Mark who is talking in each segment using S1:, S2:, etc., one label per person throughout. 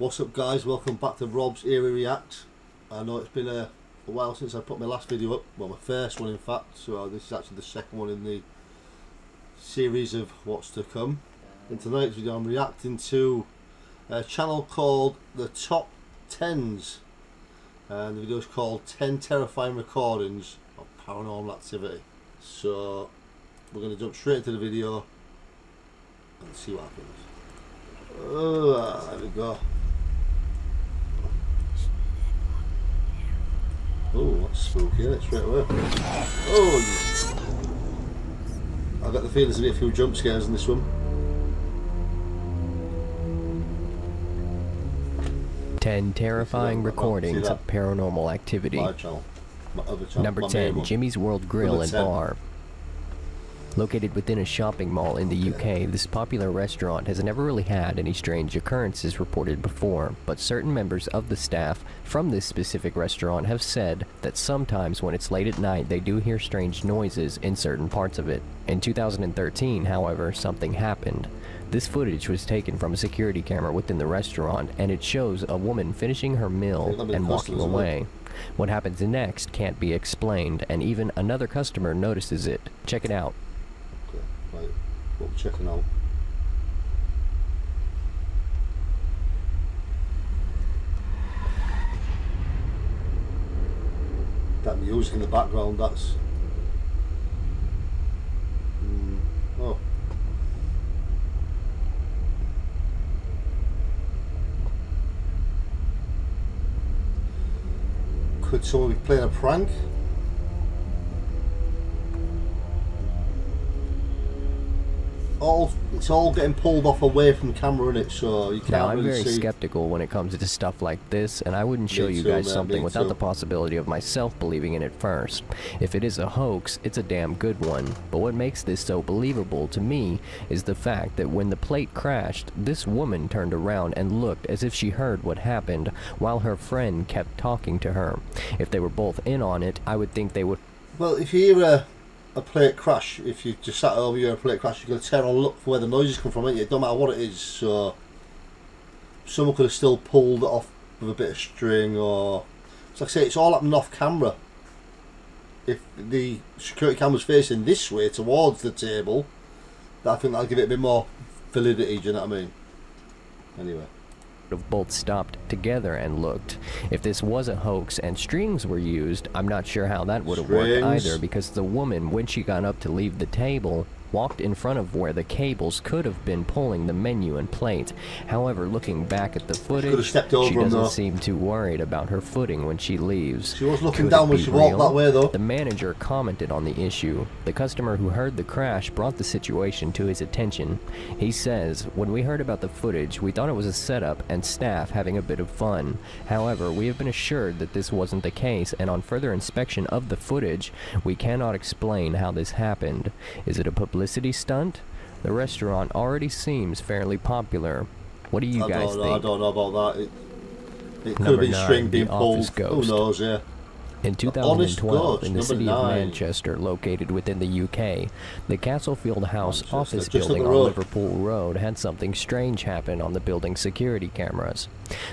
S1: What's up guys, welcome back to Rob's Eerie React. I know it's been a while since I put my last video up, well my first one in fact, so this is actually the second one in the series of what's to come. In tonight's video I'm reacting to a channel called The Top 10s, and the video is called 10 Terrifying Recordings of Paranormal Activity. So we're going to jump straight into the video and see what happens. Oh, there we go. Oh, that's spooky, isn't it? Straight away. Oh, I got the feeling there's going to be a few jump scares in this one.
S2: 10 terrifying recordings of paranormal activity.
S1: My channel. My other channel.
S2: Number 10, Jimmy's World Grill and Bar. Located within a shopping mall in the UK, this popular restaurant has never really had any strange occurrences reported before, but certain members of the staff from this specific restaurant have said that sometimes when it's late at night they do hear strange noises in certain parts of it. In 2013, however, something happened. This footage was taken from a security camera within the restaurant, and it shows a woman finishing her meal and walking away. What happens next can't be explained, and even another customer notices it. Check it out.
S1: Right, what we're checking out. That music in the background, that's... Oh. Could someone be playing a prank? It's all getting pulled off away from camera, innit? So you can't
S2: Now, I'm
S1: really
S2: very
S1: see.
S2: skeptical when it comes to stuff like this, and I wouldn't show you guys something without the possibility of myself believing in it first. If it is a hoax, it's a damn good one. But what makes this so believable to me is the fact that when the plate crashed, this woman turned around and looked as if she heard what happened, while her friend kept talking to her. If they were both in on it, I would think they would...
S1: Well, if you hear a plate crash, if you just sat over here a plate crash, you're going to turn and look for where the noises come from, ain't you? It don't matter what it is. So someone could have still pulled it off with a bit of string, or it's like I say, it's all happening off camera. If the security camera's facing this way towards the table, I think that'll give it a bit more validity. Do you know what I mean? Anyway,
S2: have both stopped together and looked. If this was a hoax and strings were used, I'm not sure how that would have worked either, because the woman, when she got up to leave the table, walked in front of where the cables could have been pulling the menu and plate. However, looking back at the footage, she doesn't seem too worried about her footing when she leaves.
S1: She was looking down when she walked that way though.
S2: The manager commented on the issue. The customer who heard the crash brought the situation to his attention. He says, "When we heard about the footage, we thought it was a setup and staff having a bit of fun. However, we have been assured that this wasn't the case, and on further inspection of the footage, we cannot explain how this happened. Is it a publicity stunt? The restaurant already seems fairly popular. What do you guys think?"
S1: I don't know about that. It could have been string being pulled. Who knows, yeah.
S2: In 2012, in the city of Manchester, located within the UK, the Castlefield House office building on Liverpool Road had something strange happen on the building's security cameras.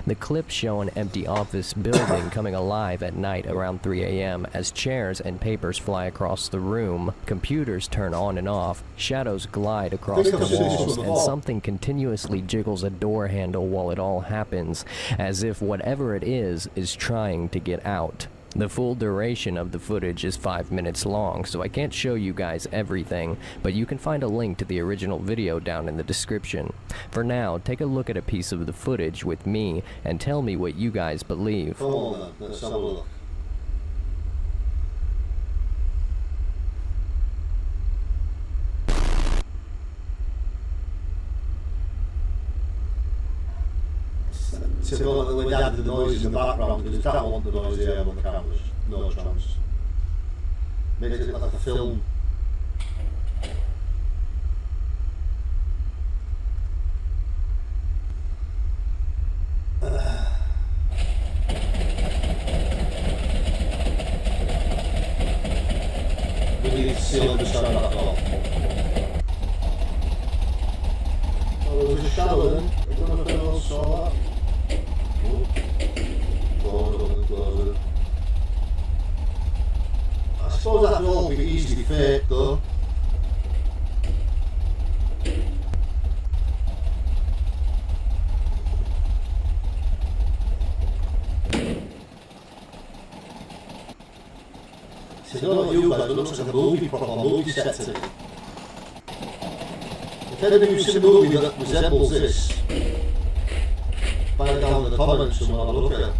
S2: The clips show an empty office building coming alive at night around 3 a.m. as chairs and papers fly across the room, computers turn on and off, shadows glide across the walls, and something continuously jiggles a door handle while it all happens, as if whatever it is trying to get out. The full duration of the footage is 5 minutes long, so I can't show you guys everything, but you can find a link to the original video down in the description. For now, take a look at a piece of the footage with me and tell me what you guys believe.
S1: Come on then, let's have a look. Typical when they added the noises in the background, because that want the noise they have on the cameras. No chance. Makes it like a film. We need to see on the side of that door. Oh, there was a shadow then. I don't know if anyone else saw that. I don't know what you guys, but it looks like a movie, proper movie set to me. If any of you see a movie that resembles this, find it down in the comments and we'll have a look at it.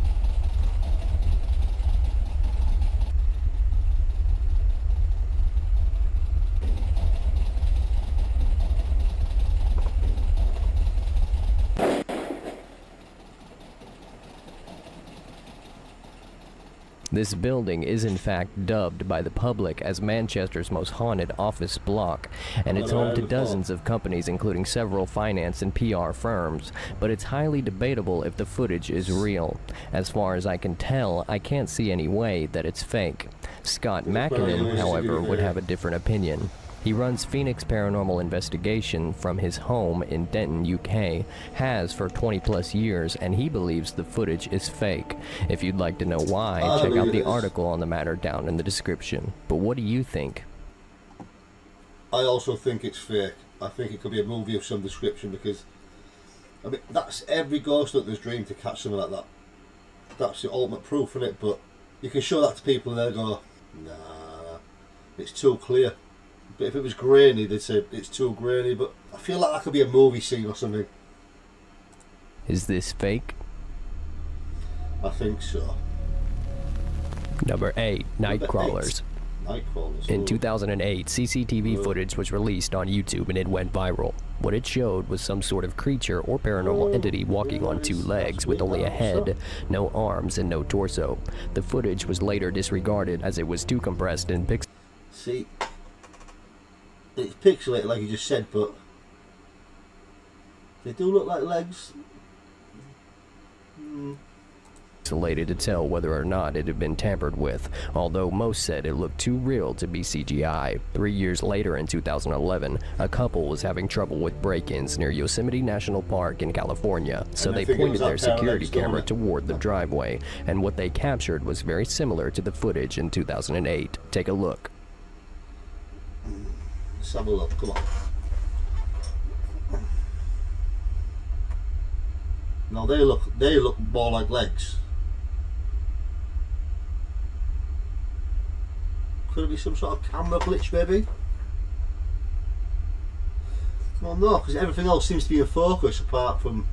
S2: This building is in fact dubbed by the public as Manchester's most haunted office block, and it's home to dozens of companies including several finance and PR firms, but it's highly debatable if the footage is real. As far as I can tell, I can't see any way that it's fake. Scott Mackinnon, however, would have a different opinion. He runs Phoenix Paranormal Investigation from his home in Denton, UK, has for 20 plus years, and he believes the footage is fake. If you'd like to know why, check out the article on the matter down in the description. But what do you think?
S1: I also think it's fake. I think it could be a movie of some description because, I mean, that's every ghost hunter's dream to catch something like that. That's the ultimate proof, isn't it? But you can show that to people and they'll go, nah, it's too clear. But if it was grainy, they'd say it's too grainy. But I feel like that could be a movie scene or something.
S2: Is this fake?
S1: I think so.
S2: Number 8, Night Crawlers. In 2008, CCTV footage was released on YouTube and it went viral. What it showed was some sort of creature or paranormal entity walking on two legs with only a head, no arms, and no torso. The footage was later disregarded as it was too compressed and pixelated.
S1: See, it's pixelated like you just said, but they do look like legs.
S2: To tell whether or not it had been tampered with, although most said it looked too real to be CGI. 3 years later, in 2011, a couple was having trouble with break-ins near Yosemite National Park in California, so they pointed their security camera toward the driveway, and what they captured was very similar to the footage in 2008. Take a look.
S1: Let's have a look, come on. Now they look more like legs. Could it be some sort of camera glitch, maybe? Well, no, because everything else seems to be in focus apart from.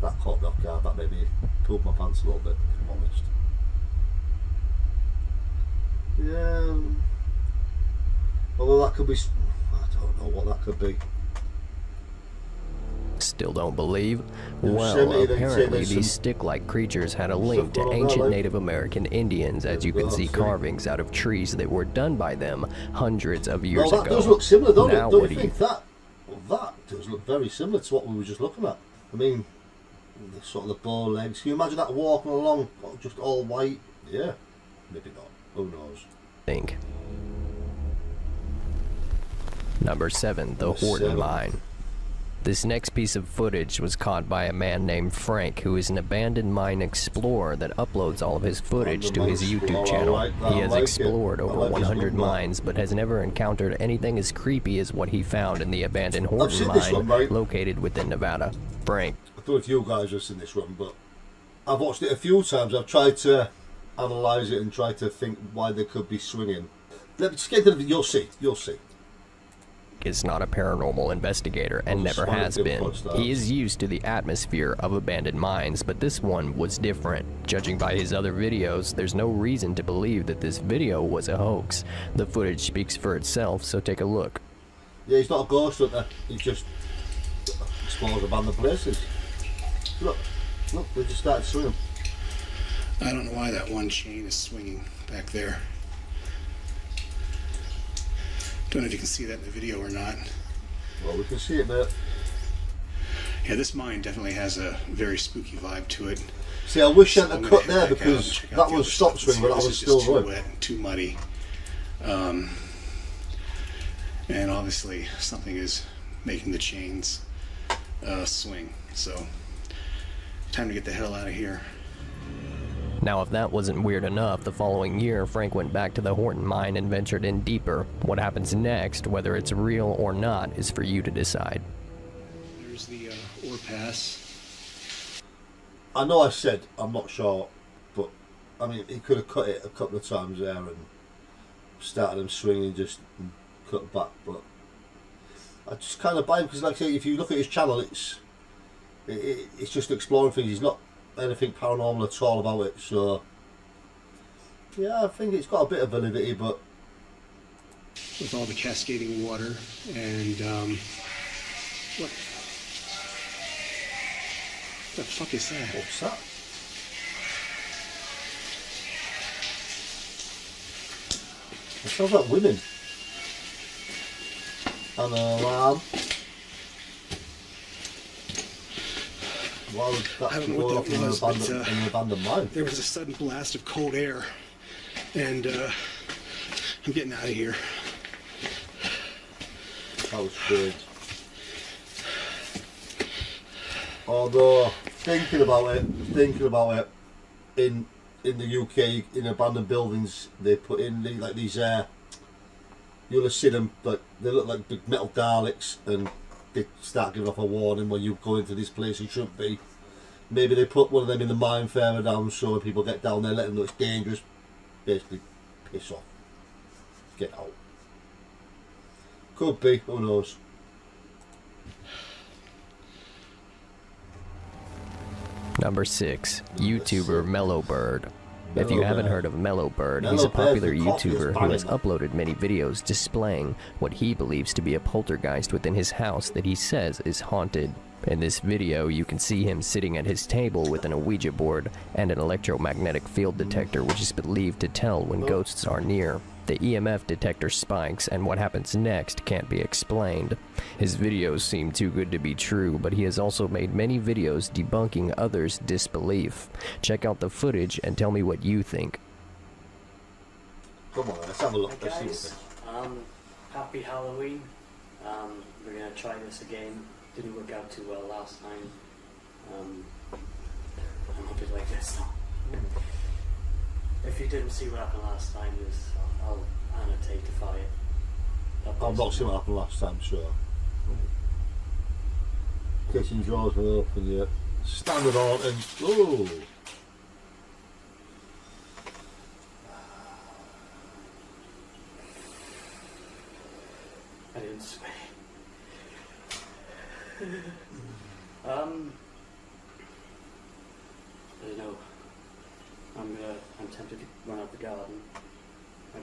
S1: That caught me off guard. That maybe pulled my pants a little bit, if I'm honest. Yeah. Although that could be. I don't know what that could be.
S2: Still don't believe? Well, apparently these stick-like creatures had a link to ancient Native American Indians, as you can see carvings out of trees that were done by them hundreds of years ago.
S1: That does look similar, don't it? Don't you think that? Well, that does look very similar to what we were just looking at. I mean, the sort of the bow legs. Can you imagine that walking along, just all white? Yeah, maybe not. Who knows?
S2: Think. Number 7, the Horton Mine. This next piece of footage was caught by a man named Frank, who is an abandoned mine explorer that uploads all of his footage to his YouTube channel. He has explored over 100 mines, but has never encountered anything as creepy as what he found in the abandoned Horton Mine located within Nevada. Frank.
S1: I don't know if you guys have seen this one, but I've watched it a few times. I've tried to analyse it and try to think why they could be swinging. Let's get to the video. You'll see.
S2: Is not a paranormal investigator and never has been. He is used to the atmosphere of abandoned mines, but this one was different. Judging by his other videos, there's no reason to believe that this video was a hoax. The footage speaks for itself, so take a look.
S1: Yeah, he's not a ghost hunter. He just explores abandoned places. Look, they just started swinging.
S3: I don't know why that one chain is swinging back there. Don't know if you can see that in the video or not.
S1: Well, we can see it, mate.
S3: Yeah, this mine definitely has a very spooky vibe to it.
S1: See, I wish I hadn't cut there because that was stop swing, but that was still
S3: too wet and too muddy. And obviously something is making the chains swing. So, time to get the hell out of here.
S2: Now, if that wasn't weird enough, the following year, Frank went back to the Horton Mine and ventured in deeper. What happens next, whether it's real or not, is for you to decide.
S3: There's the pass.
S1: I know I said I'm not sure, but I mean he could have cut it a couple of times there and started him swinging just and cut back, but I just kind of buy him because, like I say, if you look at his channel, it's just exploring things. He's not anything paranormal at all about it, so yeah, I think it's got a bit of validity. But
S3: with all the cascading water and what the fuck is that?
S1: What's that? It sounds like women. And an alarm. Why would that
S3: I don't know
S1: go
S3: what
S1: off
S3: that
S1: in
S3: was,
S1: an abandoned mine?
S3: There was a sudden blast of cold air, and I'm getting out of here.
S1: That was strange. Although thinking about it, in the UK, in abandoned buildings, they put in these you'll have seen them, like they look like big metal Daleks, and they start giving off a warning when you go into this place you shouldn't be. Maybe they put one of them in the mine further down, so when people get down there, let them know it's dangerous. Basically, piss off, get out. Could be, who knows.
S2: Number 6, YouTuber Mellowbird. If you haven't heard of Mellowbird, he's a
S1: Mellowbird's
S2: popular
S1: the
S2: YouTuber
S1: cockiest
S2: who has
S1: bunny.
S2: uploaded many videos displaying what he believes to be a poltergeist within his house that he says is haunted. In this video, you can see him sitting at his table with an Ouija board and an electromagnetic field detector, which is believed to tell when ghosts are near. The EMF detector spikes, and what happens next can't be explained. His videos seem too good to be true, but he has also made many videos debunking others' disbelief. Check out the footage and tell me what you think.
S1: Come on, let's have a look.
S4: Hi
S1: Let's see
S4: guys,
S1: what
S4: happy Halloween. We're going to try this again. Didn't work out too well last time. I hope you like this. If you didn't see what happened last time, I'll annotate it.
S1: I've not seen what happened last time, sure. Kitchen drawers were open yet. Standard haunting. Ooh.
S4: I didn't swear. I don't know. I'm tempted to run out the garden. I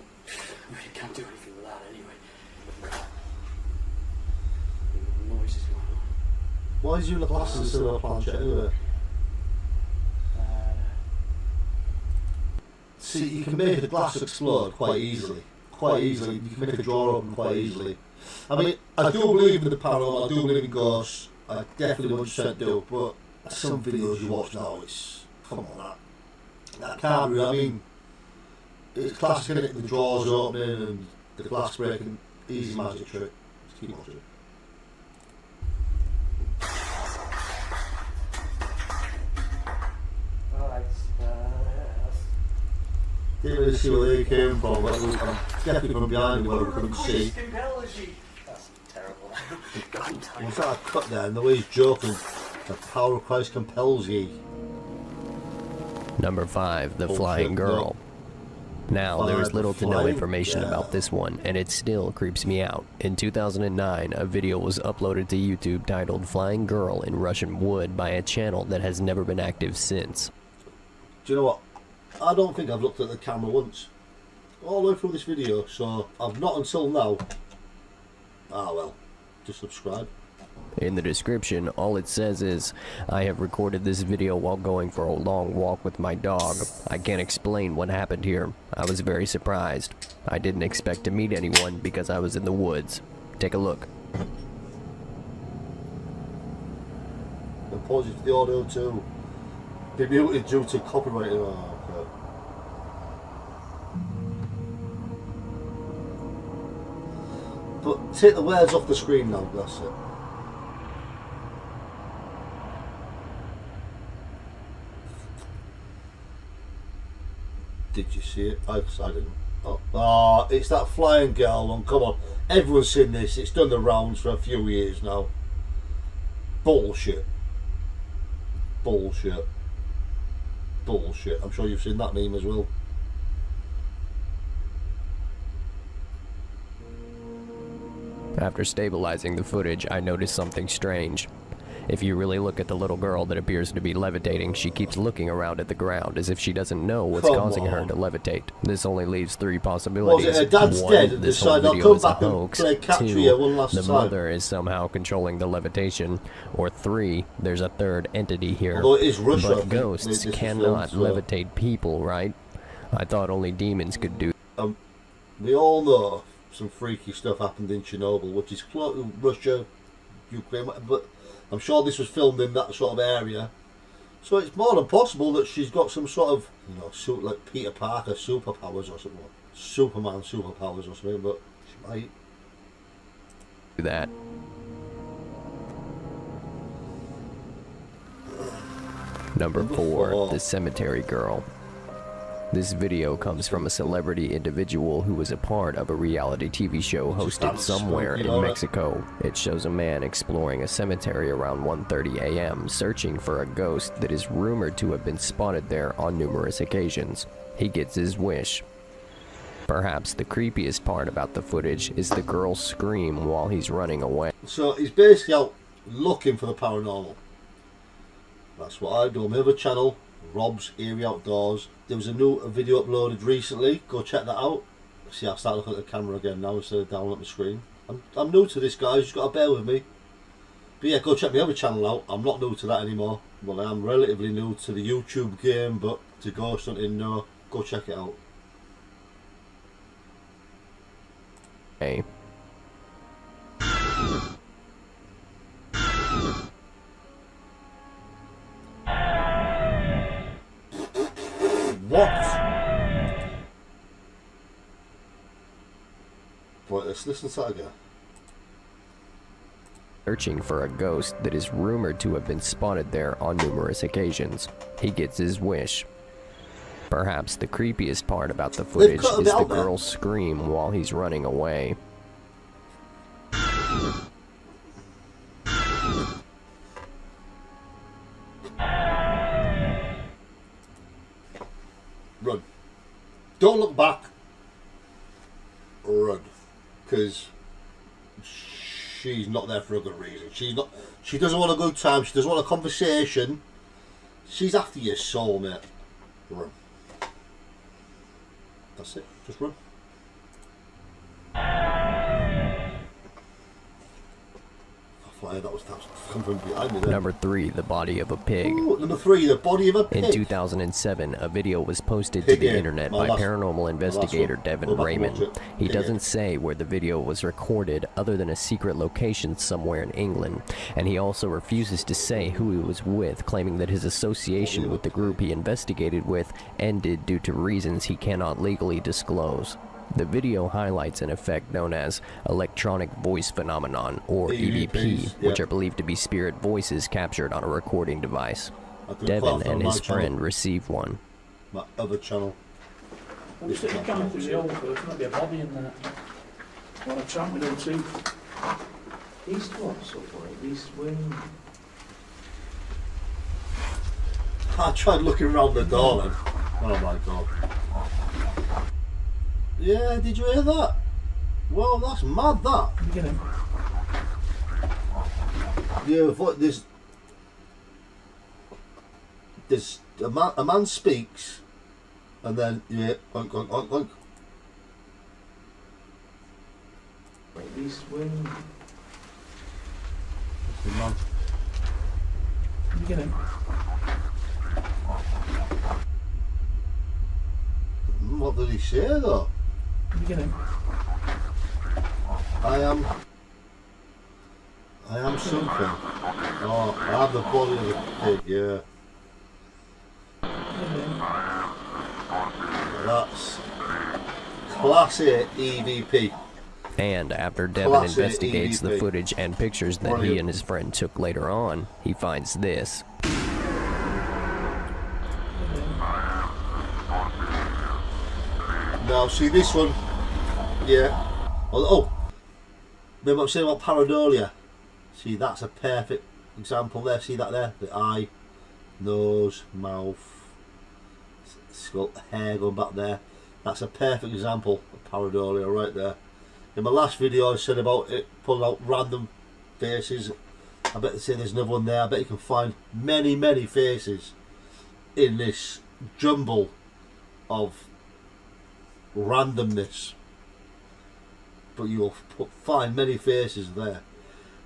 S4: really can't do anything with that anyway. The noise is going on.
S1: Why is you the glasses instead of a planchette anyway? See, you can make the glass explode quite easily. Quite easily. You can make a drawer open quite easily. I mean, I do believe in the paranormal, I do believe in ghosts. I definitely 100% do, but some videos you watch now, it's... Come on, that can't be. I mean, it's classic, isn't it? The drawers opening and the glass breaking. Easy magic trick. Just keep watching.
S4: Alright,
S1: Didn't really see where they came from, but I'm definitely from behind where we couldn't see.
S4: That's terrible. God damn.
S1: What's that cut there? And the way he's joking, the power of Christ compels ye.
S2: Number 5, The
S1: Bullshit,
S2: Flying Girl. Now, there is little to no
S1: Flying
S2: information
S1: Girl.
S2: about this one, and it still creeps me out. In 2009, a video was uploaded to YouTube titled Flying Girl in Russian Wood by a channel that has never been active since.
S1: Do you know what? I don't think I've looked at the camera once. All the way through this video, so I've not until now. Ah well, just subscribe.
S2: In the description, all it says is, I have recorded this video while going for a long walk with my dog. I can't explain what happened here. I was very surprised. I didn't expect to meet anyone because I was in the woods. Take a look.
S1: Apologies for the audio too. Be muted due to copyright. Oh, okay. But take the words off the screen now, that's it. Did you see it? I didn't. Oh, it's that flying girl one. Come on. Everyone's seen this. It's done the rounds for a few years now. Bullshit. bullshit. Bullshit. I'm sure you've seen that meme as well.
S2: After stabilizing the footage, I noticed something strange. If you really look at the little girl that appears to be levitating, she keeps looking around at the ground as if she doesn't know what's causing her to levitate. This only leaves three possibilities.
S1: Was it her dad's
S2: one,
S1: dead and
S2: this whole
S1: decided I'll
S2: video
S1: come
S2: is a
S1: back and
S2: hoax.
S1: play catch with
S2: Two,
S1: you one last
S2: the
S1: time.
S2: mother is somehow controlling the levitation. Or three, there's a third entity here.
S1: Although it is Russia,
S2: but ghosts cannot levitate people, right? I thought only demons could do.
S1: We all know some freaky stuff happened in Chernobyl, which is close to Russia, Ukraine, but I'm sure this was filmed in that sort of area. So it's more than possible that she's got some sort of, you know, like Peter Parker superpowers or something. Superman superpowers or something, but she might.
S2: Do that. Number 4, the cemetery girl. This video comes from a celebrity individual who was a part of a reality TV show hosted somewhere in Mexico. It shows a man exploring a cemetery around 1:30 a.m., searching for a ghost that is rumored to have been spotted there on numerous occasions. He gets his wish. Perhaps the creepiest part about the footage is the girl's scream while he's running away.
S1: So he's basically out looking for the paranormal. That's what I do on my other channel, Rob's Eerie Outdoors. There was a new video uploaded recently. Go check that out. See, I start looking at the camera again now instead of down at the screen. I'm new to this, guys. You've got to bear with me. But yeah, go check my other channel out. I'm not new to that anymore. Well, I am relatively new to the YouTube game, but to ghost hunting, no. Go check it out.
S2: Hey.
S1: What? Wait, let's listen to that again.
S2: Searching for a ghost that is rumored to have been spotted there on numerous occasions. He gets his wish. Perhaps the creepiest part about the footage is the girl's scream while he's running away.
S1: Run. Don't look back. Run. Because she's not there for a good reason. She doesn't want a good time. She doesn't want a conversation. She's after your soul, mate. Run. That's it. Just run. That was come from behind me there.
S2: Number 3, the body of a pig.
S1: Ooh, number 3, the body of a pig.
S2: In 2007, a video was posted to the internet by paranormal investigator Devin Raymond. He doesn't say where the video was recorded other than a secret location somewhere in England, and he also refuses to say who he was with, claiming that his association with the group he investigated with ended due to reasons he cannot legally disclose. The video highlights an effect known as electronic voice phenomenon, or EVP, which are believed to be spirit voices captured on a recording device. Devin and his friend received one.
S1: My other channel.
S5: Well, stick your camera through the hole first, there might be a body in there. What a tramp with them too. East what, so far? East wing.
S1: I tried looking around the door then. Oh my god. Yeah, did you hear that? Well, that's mad, that.
S5: You get him.
S1: Yeah, there's a man speaks, and then yeah, oink, oink, oink, oink.
S5: East wing.
S1: The man.
S5: You get him.
S1: What did he say though?
S5: You get him.
S1: I am something. Oh, I have the body of a pig, yeah. That's Class A EVP.
S2: And after Devin investigates the footage and pictures that he and his friend took later on, he finds this.
S1: Now, see this one? Yeah. Oh, remember I'm saying about pareidolia? See, that's a perfect example there. See that there? The eye nose, mouth, skull, hair going back there. That's a perfect example of pareidolia right there. In my last video I said about it pulling out random faces. I bet they say there's another one there. I bet you can find many, many faces in this jumble of randomness. But you'll find many faces there.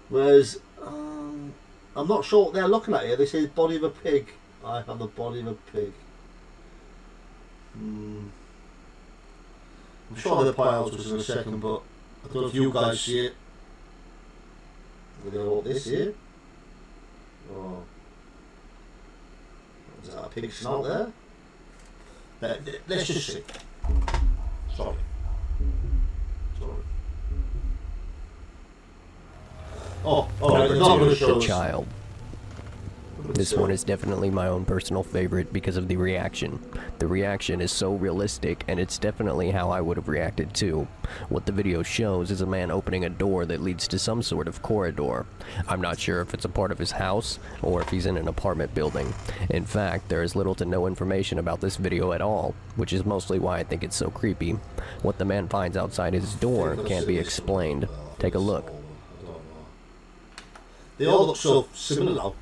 S1: Whereas, I'm not sure what they're looking at here. They say the body of a pig. I have the body of a pig. I'm sure the piles was in a second, but I don't know if you guys see it. We're going to this here. Oh. Is that a pig snout there? Let's just see. Sorry. Oh, alright, they're not going to show us.
S2: Child. This one is definitely my own personal favorite because of the reaction. The reaction is so realistic, and it's definitely how I would have reacted too. What the video shows is a man opening a door that leads to some sort of corridor. I'm not sure if it's a part of his house, or if he's in an apartment building. In fact, there is little to no information about this video at all, which is mostly why I think it's so creepy. What the man finds outside his door can't be explained. Take a look.
S1: They all look so similar now.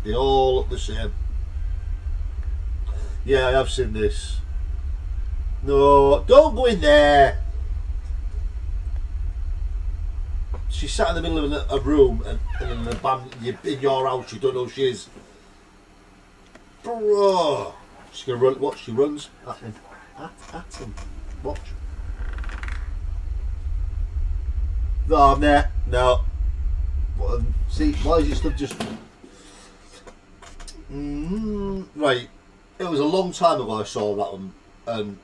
S1: They all look the same. Yeah, I have seen this. No, don't go in there. She sat in the middle of a room and in a band in your house. You don't know who she is. Bro, she's gonna run. Watch, she runs at him. At him. Watch. No, I'm there. No. See, why is your stuff just... right, it was a long time ago I saw that one, and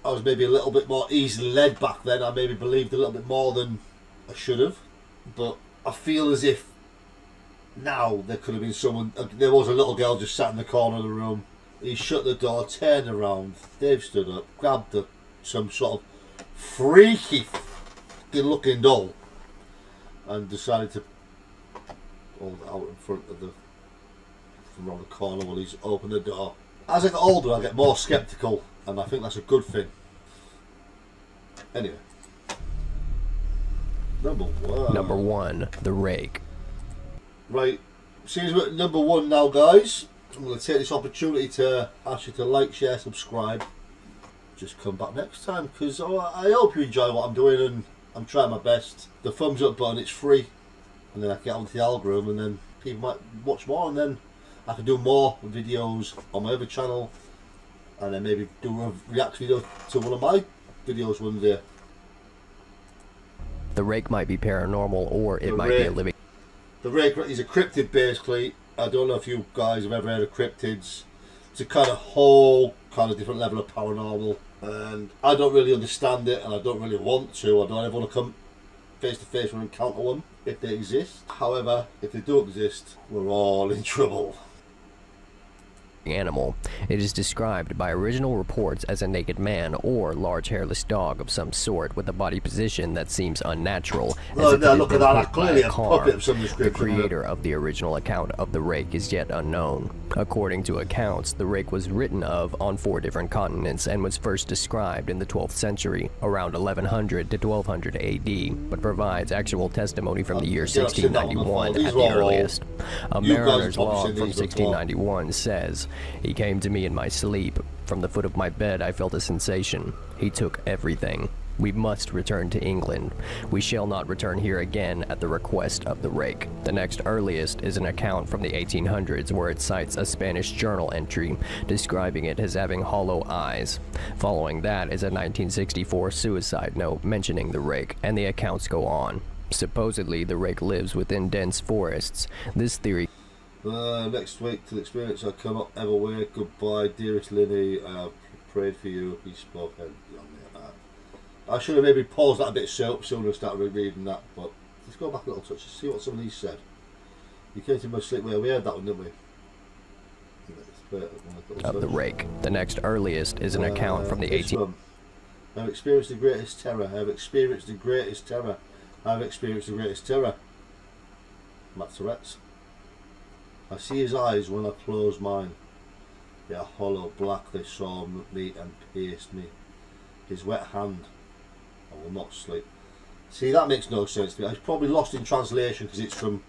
S1: I was maybe a little bit more easily led back then. I maybe believed a little bit more than I should have, but I feel as if now there could have been someone... There was a little girl just sat in the corner of the room. He shut the door, turned around, Dave stood up, grabbed some sort of freaky looking doll and decided to hold it out in front of from around the corner while he's opened the door. As I get older, I get more sceptical, and I think that's a good thing. Anyway, number one,
S2: the rake.
S1: Right, seems we're at number one now, guys. I'm going to take this opportunity to ask you to like, share, subscribe. Just come back next time, because I hope you enjoy what I'm doing, and I'm trying my best. The thumbs up button, it's free, and then I get onto the algorithm, and then people might watch more, and then I can do more videos on my other channel, and then maybe do a reaction video to one of my videos one day.
S2: The rake might be paranormal, or it might be a living...
S1: The rake is a cryptid, basically. I don't know if you guys have ever heard of cryptids. It's a kind of whole kind of different level of paranormal, and I don't really understand it, and I don't really want to. I don't ever want to come face to face and encounter one if they exist. However, if they don't exist, we're all in trouble.
S2: Animal. It is described by original reports as a naked man or large hairless dog of some sort with a body position that seems unnatural, as if it had been hit by a car. The creator of the original account of the rake is yet unknown. According to accounts, the rake was written of on 4 different continents and was first described in the 12th century, around 1100 to 1200 AD, but provides actual testimony from the year 1691 at the earliest. A mariner's log from 1691 says, "He came to me in my sleep. From the foot of my bed I felt a sensation. He took everything. We must return to England. We shall not return here again at the request of the rake." The next earliest is an account from the 1800s where it cites a Spanish journal entry describing it as having hollow eyes. Following that is a 1964 suicide note mentioning the rake, and the accounts go on. Supposedly the rake lives within dense forests. This theory...
S1: Next week to the experience I cannot ever wear. Goodbye, dearest Linny. I have prayed for you. He spoke. I should have maybe paused that a bit sooner and started reading that, but let's go back a little touch and see what some of these said. You came to my sleep where we heard that one, didn't we?
S2: Of the rake. The next earliest is an account from the 18th.
S1: I have experienced the greatest terror. I have experienced the greatest terror. I have experienced the greatest terror. Matt Tourette's. I see his eyes when I close mine. They are hollow black, they saw me and pierced me. His wet hand, I will not sleep. See, that makes no sense to me. It's probably lost in translation because it's from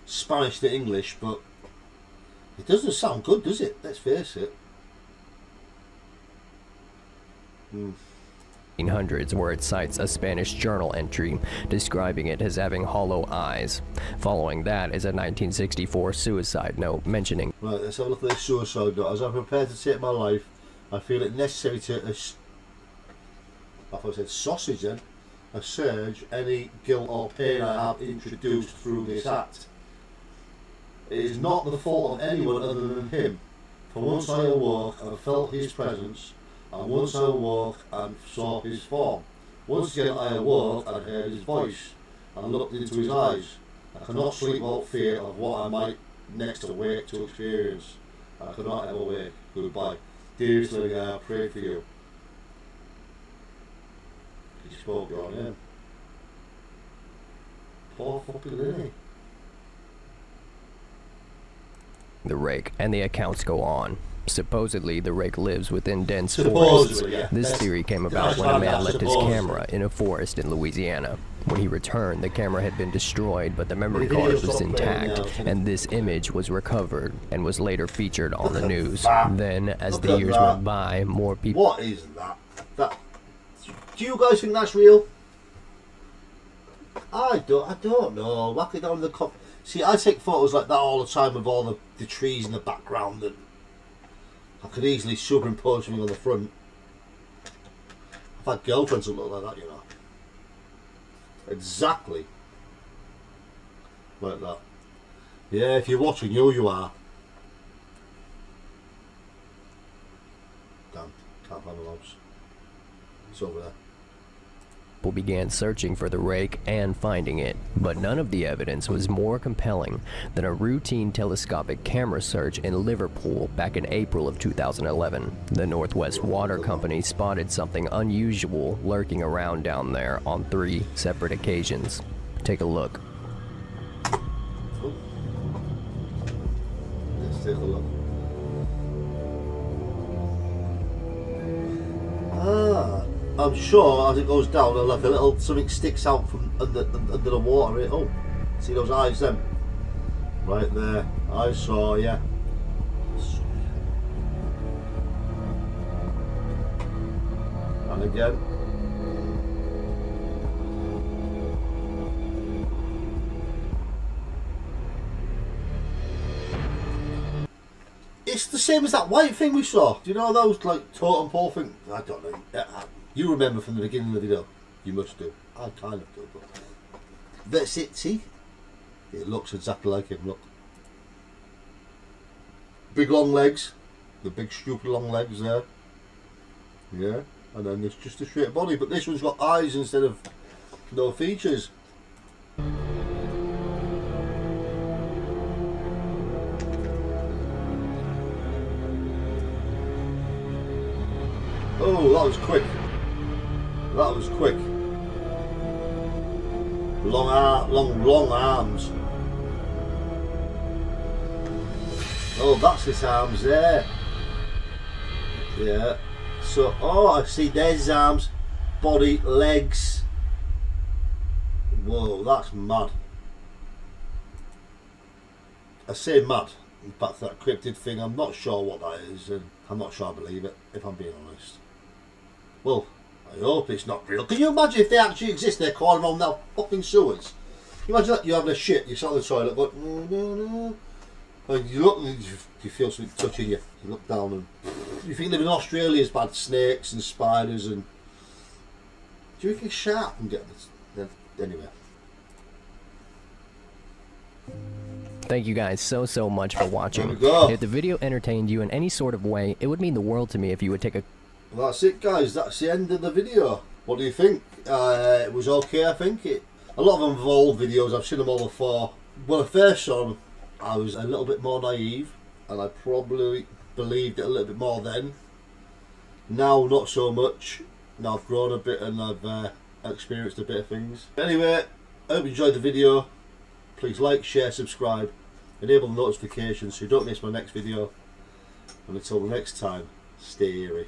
S1: Spanish to English, but it doesn't sound good, does it? Let's face it.
S2: 1800s, where it cites a Spanish journal entry describing it as having hollow eyes. Following that is a 1964 suicide note mentioning,
S1: right, let's have a look at this suicide note. As I prepare to take my life, I feel it necessary to, I thought I said sausage then, assuage any guilt or pain I have introduced through this act. It is not the fault of anyone other than him. For once I awoke and felt his presence, and once I awoke and saw his form. Once again I awoke and heard his voice, and looked into his eyes. I cannot sleep without fear of what I might next awake to experience. I cannot ever wake. Goodbye. Dearest Lily, I pray for you. He spoke your name. Poor fucking Lily.
S2: the rake, and the accounts go on. Supposedly, the rake lives within dense forests.
S1: Yeah.
S2: This theory came about when a man left his camera in a forest in Louisiana. When he returned, the camera had been destroyed, but the memory card was intact, and this image was recovered and was later featured on the news. Then, as the years went by, more people...
S1: What is that? Do you guys think that's real? I don't know. Whack it down in the See, I take photos like that all the time of all the trees in the background, and I could easily superimpose something on the front. I've had girlfriends that look like that, you know. Exactly. Like that. Yeah, if you're watching, you are. Damn, can't find the house. It's over there.
S2: People began searching for the rake and finding it, but none of the evidence was more compelling than a routine telescopic camera search in Liverpool back in April of 2011. The Northwest Water Company spotted something unusual lurking around down there on 3 separate occasions. Take a look.
S1: Oh. Let's take a look. I'm sure as it goes down, like a little something sticks out from under the water. Oh, see those eyes then? Right there. I saw, yeah. And again. It's the same as that white thing we saw. Do you know those like totem pole thing? I don't know. You remember from the beginning of the video? You must do. I kind of do, but that's it. See, it looks exactly like him. Look, big long legs, the big stupid long legs there. Yeah, and then there's just a straight body, but this one's got eyes instead of no features. Oh, that was quick. That was quick. Long arms. Oh, that's his arms there. Yeah. So, oh, I see. There's his arms, body, legs. Whoa, that's mad. I say mad. In fact, that cryptid thing, I'm not sure what that is, and I'm not sure I believe it, if I'm being honest. Well, I hope it's not real. Can you imagine if they actually exist? They're crawling around now fucking sewers. Can you imagine that? You're having a shit, you sat on the toilet, but and you look and you feel something touching you. You look down and you think living in Australia is bad. Snakes and spiders and. Do you think a shark can get this? Anyway.
S2: Thank you guys so much for watching. If the video entertained you in any sort of way, it would mean the world to me if you would take a...
S1: Well, that's it, guys. That's the end of the video. What do you think? It was okay, I think. A lot of them are old videos. I've seen them all before. When I first saw them, I was a little bit more naive, and I probably believed it a little bit more then. Now, not so much. Now I've grown a bit and I've experienced a bit of things. Anyway, I hope you enjoyed the video. Please like, share, subscribe, enable the notifications so you don't miss my next video. And until the next time, stay eerie.